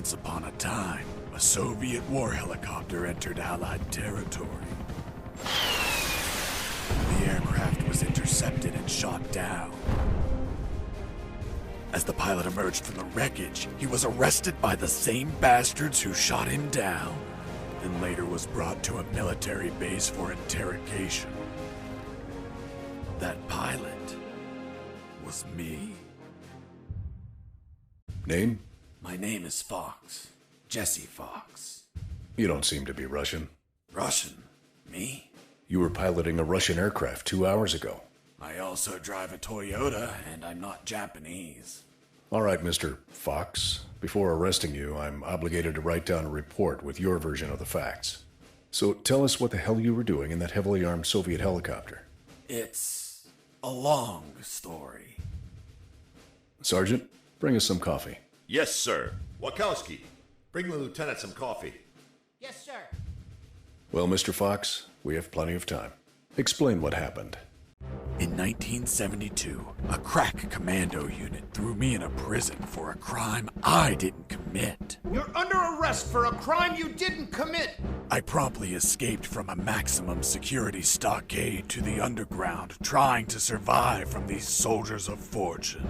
Once upon a time, a Soviet war helicopter entered Allied territory. The aircraft was intercepted and shot down. As the pilot emerged from the wreckage, he was arrested by the same bastards who shot him down, and later was brought to a military base for interrogation. That pilot was me. Name? My name is Fox. Jesse Fox. You don't seem to be Russian. Russian? Me? You were piloting a Russian aircraft 2 hours ago. I also drive a Toyota, and I'm not Japanese. All right, Mr. Fox. Before arresting you, I'm obligated to write down a report with your version of the facts. So tell us what the hell you were doing in that heavily armed Soviet helicopter. It's a long story. Sergeant, bring us some coffee. Yes, sir. Wachowski, bring the lieutenant some coffee. Yes, sir. Well, Mr. Fox, we have plenty of time. Explain what happened. In 1972, a crack commando unit threw me in a prison for a crime I didn't commit. You're under arrest for a crime you didn't commit. I promptly escaped from a maximum security stockade to the underground, trying to survive from these soldiers of fortune.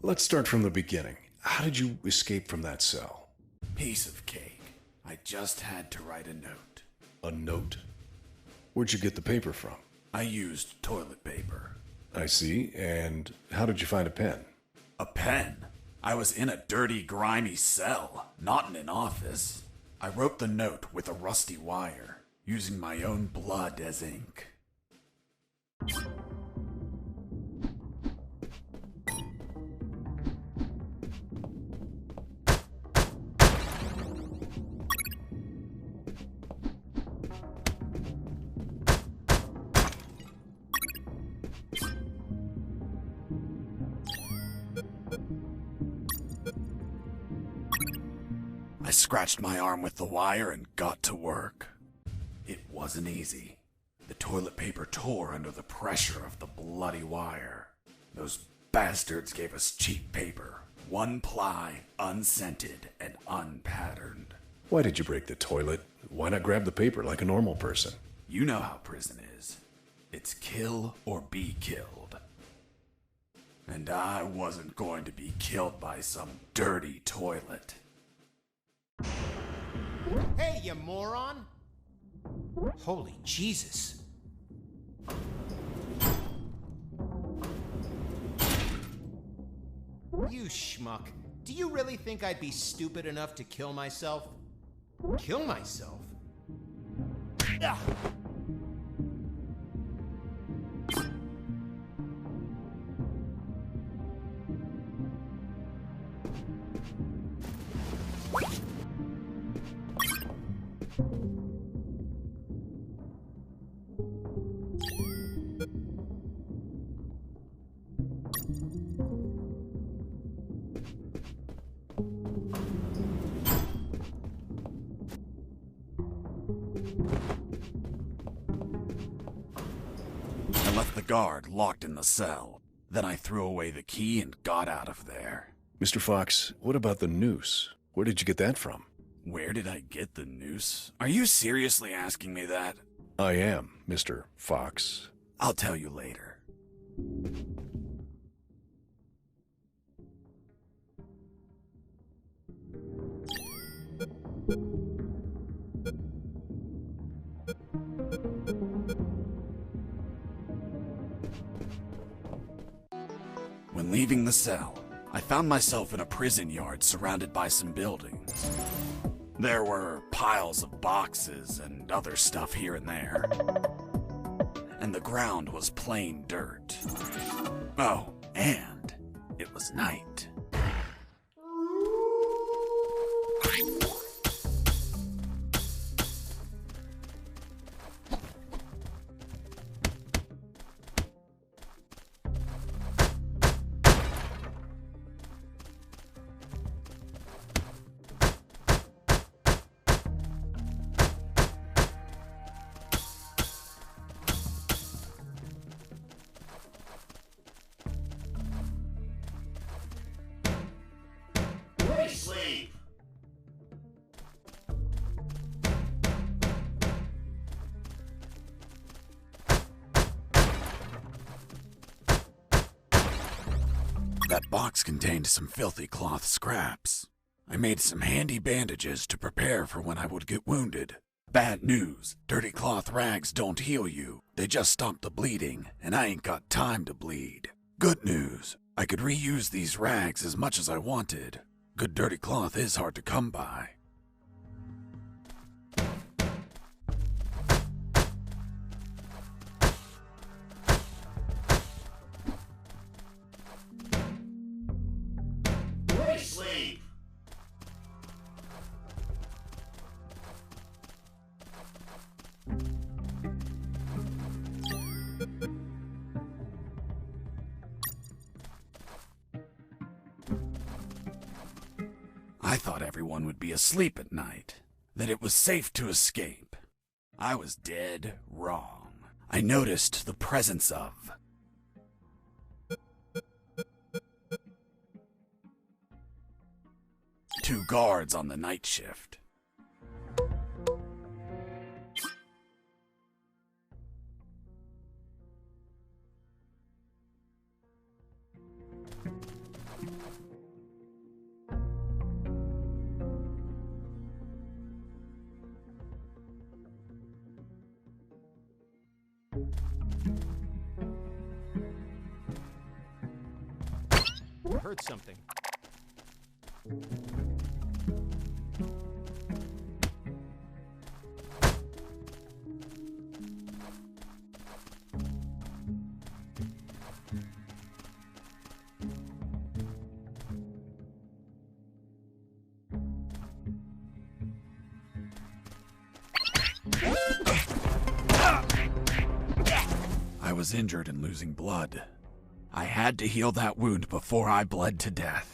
Let's start from the beginning. How did you escape from that cell? Piece of cake. I just had to write a note. A note? Where'd you get the paper from? I used toilet paper. I see. And how did you find a pen? A pen? I was in a dirty, grimy cell, not in an office. I wrote the note with a rusty wire, using my own blood as ink. I scratched my arm with the wire and got to work. It wasn't easy. The toilet paper tore under the pressure of the bloody wire. Those bastards gave us cheap paper, one ply, unscented, and unpatterned. Why did you break the toilet? Why not grab the paper like a normal person? You know how prison is. It's kill or be killed. And I wasn't going to be killed by some dirty toilet. Hey, you moron! Holy Jesus. You schmuck. Do you really think I'd be stupid enough to kill myself? Kill myself? Ugh. I left the guard locked in the cell. Then I threw away the key and got out of there. Mr. Fox, what about the noose? Where did you get that from? Where did I get the noose? Are you seriously asking me that? I am, Mr. Fox. I'll tell you later. When leaving the cell, I found myself in a prison yard surrounded by some buildings. There were piles of boxes and other stuff here and there. And the ground was plain dirt. Oh, and it was night. That box contained some filthy cloth scraps. I made some handy bandages to prepare for when I would get wounded. Bad news, dirty cloth rags don't heal you. They just stop the bleeding, and I ain't got time to bleed. Good news, I could reuse these rags as much as I wanted. Good dirty cloth is hard to come by. Let me sleep. I thought everyone would be asleep at night, that it was safe to escape. I was dead wrong. I noticed the presence of two guards on the night shift. I heard something. I was injured and losing blood. I had to heal that wound before I bled to death.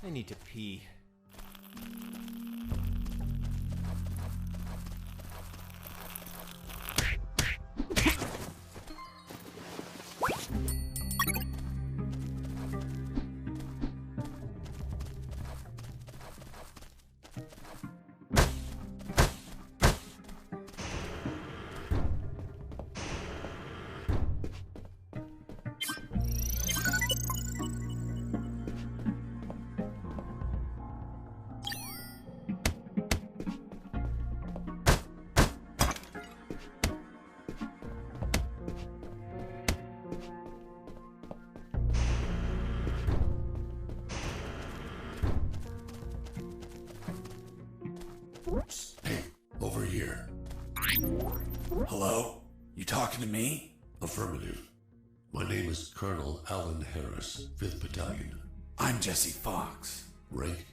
I need to pee. Hey, over here. Hello? You talking to me? Affirmative. My name is Colonel Alan Harris, 5th Battalion. I'm Jesse Fox. Rank?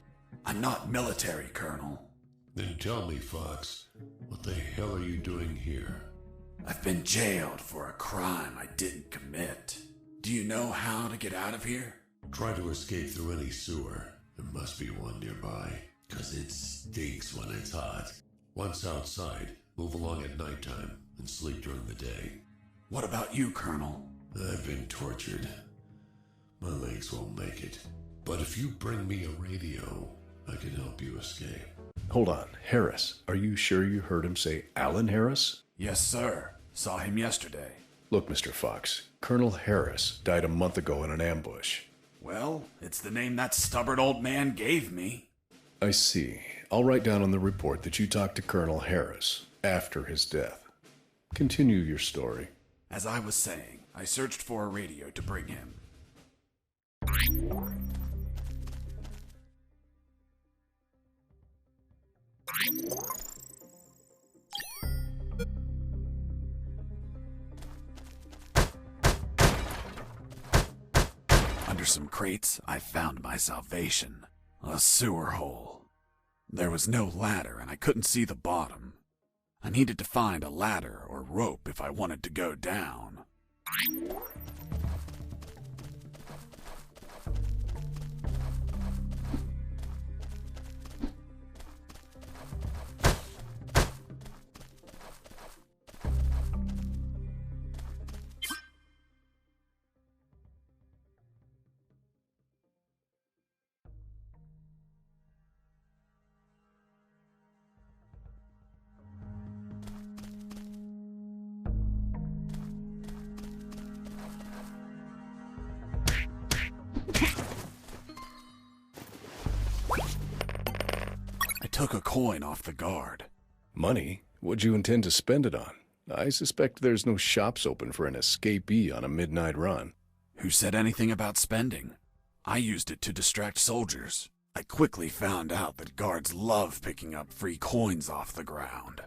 I'm not military, Colonel. Then tell me, Fox, what the hell are you doing here? I've been jailed for a crime I didn't commit. Do you know how to get out of here? Try to escape through any sewer. There must be one nearby, 'cause it stinks when it's hot. Once outside, move along at nighttime and sleep during the day. What about you, Colonel? I've been tortured. My legs won't make it. But if you bring me a radio, I can help you escape. Hold on, Harris. Are you sure you heard him say Alan Harris? Yes, sir. Saw him yesterday. Look, Mr. Fox, Colonel Harris died a month ago in an ambush. Well, it's the name that stubborn old man gave me. I see. I'll write down on the report that you talked to Colonel Harris after his death. Continue your story. As I was saying, I searched for a radio to bring him. Under some crates, I found my salvation. A sewer hole. There was no ladder and I couldn't see the bottom. I needed to find a ladder or rope if I wanted to go down. I took a coin off the guard. Money? What'd you intend to spend it on? I suspect there's no shops open for an escapee on a midnight run. Who said anything about spending? I used it to distract soldiers. I quickly found out that guards love picking up free coins off the ground.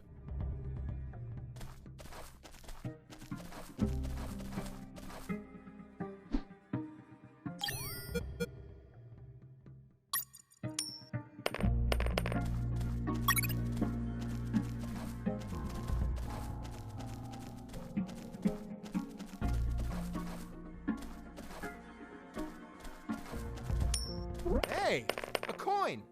Hey, a coin!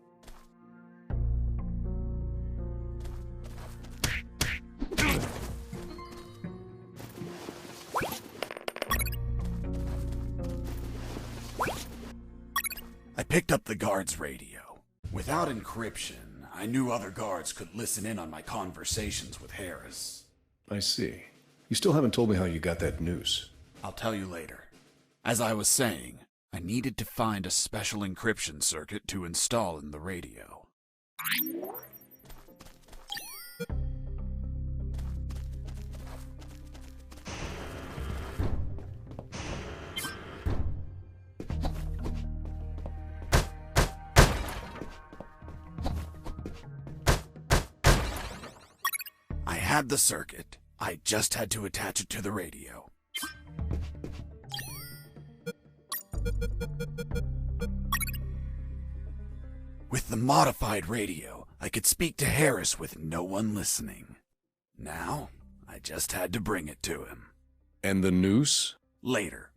I picked up the guard's radio. Without encryption, I knew other guards could listen in on my conversations with Harris. I see. You still haven't told me how you got that noose. I'll tell you later. As I was saying, I needed to find a special encryption circuit to install in the radio. I had the circuit. I just had to attach it to the radio. With the modified radio, I could speak to Harris with no one listening. Now, I just had to bring it to him. And the noose? Later.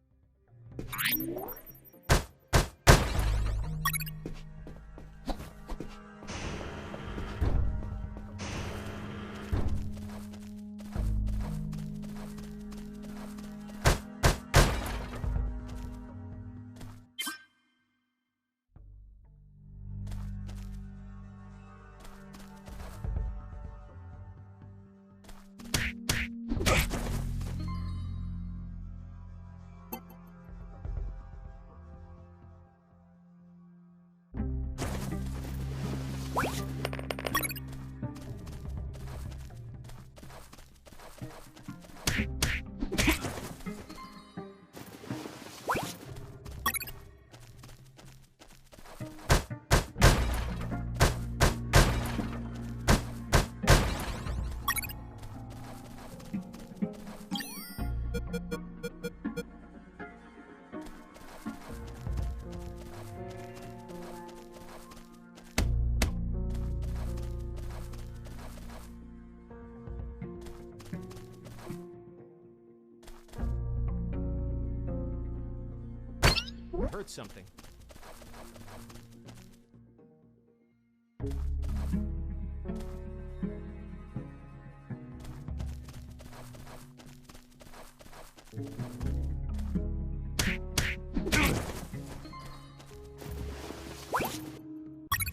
Heard something.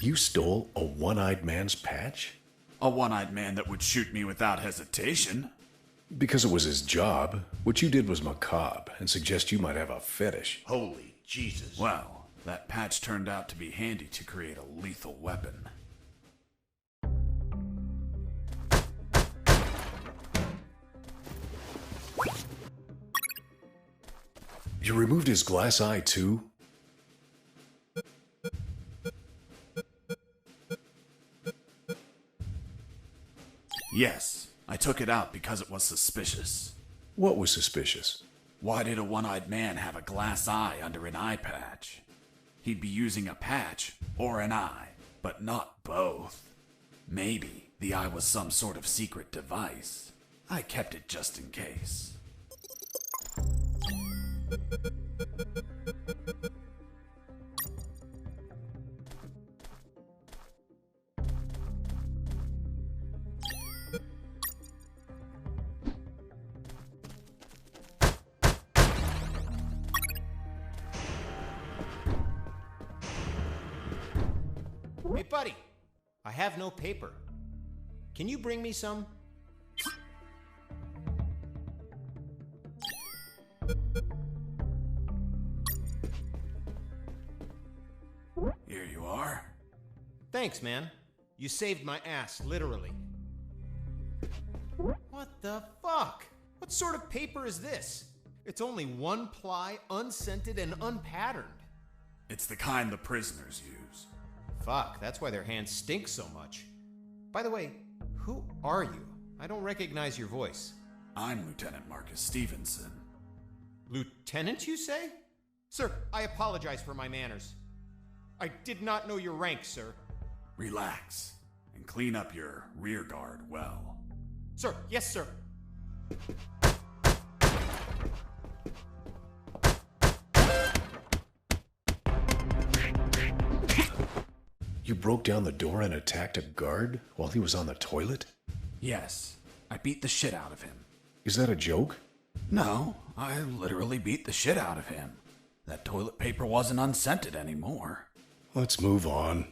You stole a one-eyed man's patch? A one-eyed man that would shoot me without hesitation. Because it was his job. What you did was macabre and suggest you might have a fetish. Holy Jesus. Well, That patch turned out to be handy to create a lethal weapon. You removed his glass eye too? Yes, I took it out because it was suspicious. What was suspicious? Why did a one-eyed man have a glass eye under an eye patch? He'd be using a patch or an eye, but not both. Maybe the eye was some sort of secret device. I kept it just in case. Hey, buddy. I have no paper. Can you bring me some? Here you are. Thanks, man. You saved my ass, literally. What the fuck? What sort of paper is this? It's only one ply, unscented, and unpatterned. It's the kind the prisoners use. Fuck, that's why their hands stink so much. By the way, who are you? I don't recognize your voice. I'm Lieutenant Marcus Stevenson. Lieutenant, you say? Sir, I apologize for my manners. I did not know your rank, sir. Relax and clean up your rear guard well. Sir, yes, sir. You broke down the door and attacked a guard while he was on the toilet? Yes, I beat the shit out of him. Is that a joke? No, I literally beat the shit out of him. That toilet paper wasn't unscented anymore. Let's move on.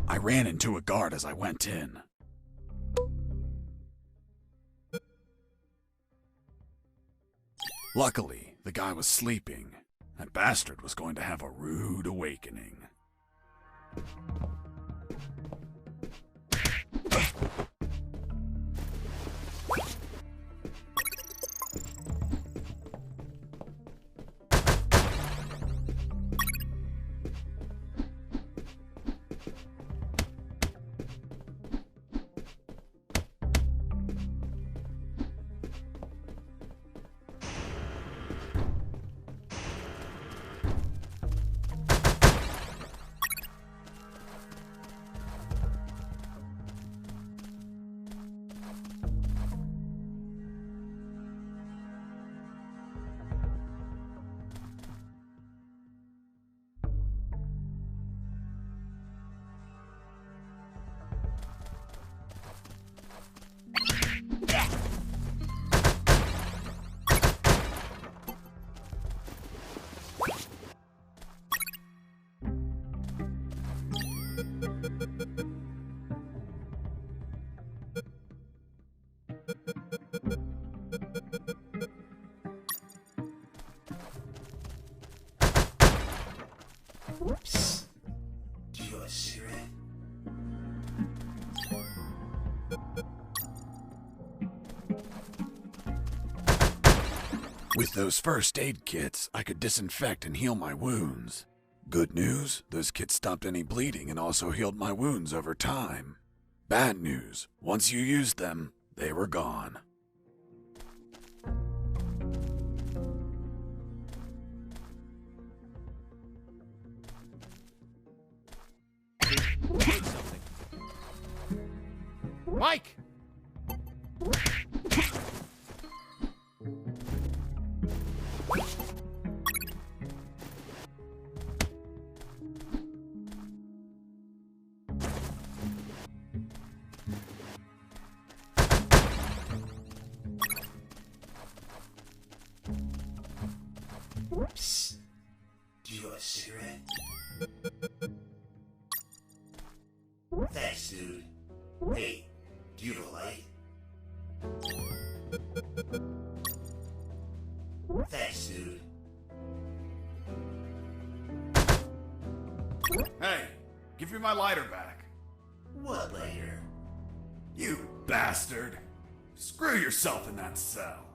I ran into a guard as I went in. Luckily, the guy was sleeping. That bastard was going to have a rude awakening. Psst. Do you want a cigarette? With those first aid kits, I could disinfect and heal my wounds. Good news, this kit stopped any bleeding and also healed my wounds over time. Bad news, once you used them, they were gone. Mike! Psst. Do you want a cigarette? Thanks, dude. Hey, do you have a light? Thanks, dude. Hey, give me my lighter back. What lighter? You bastard! Screw yourself in that cell.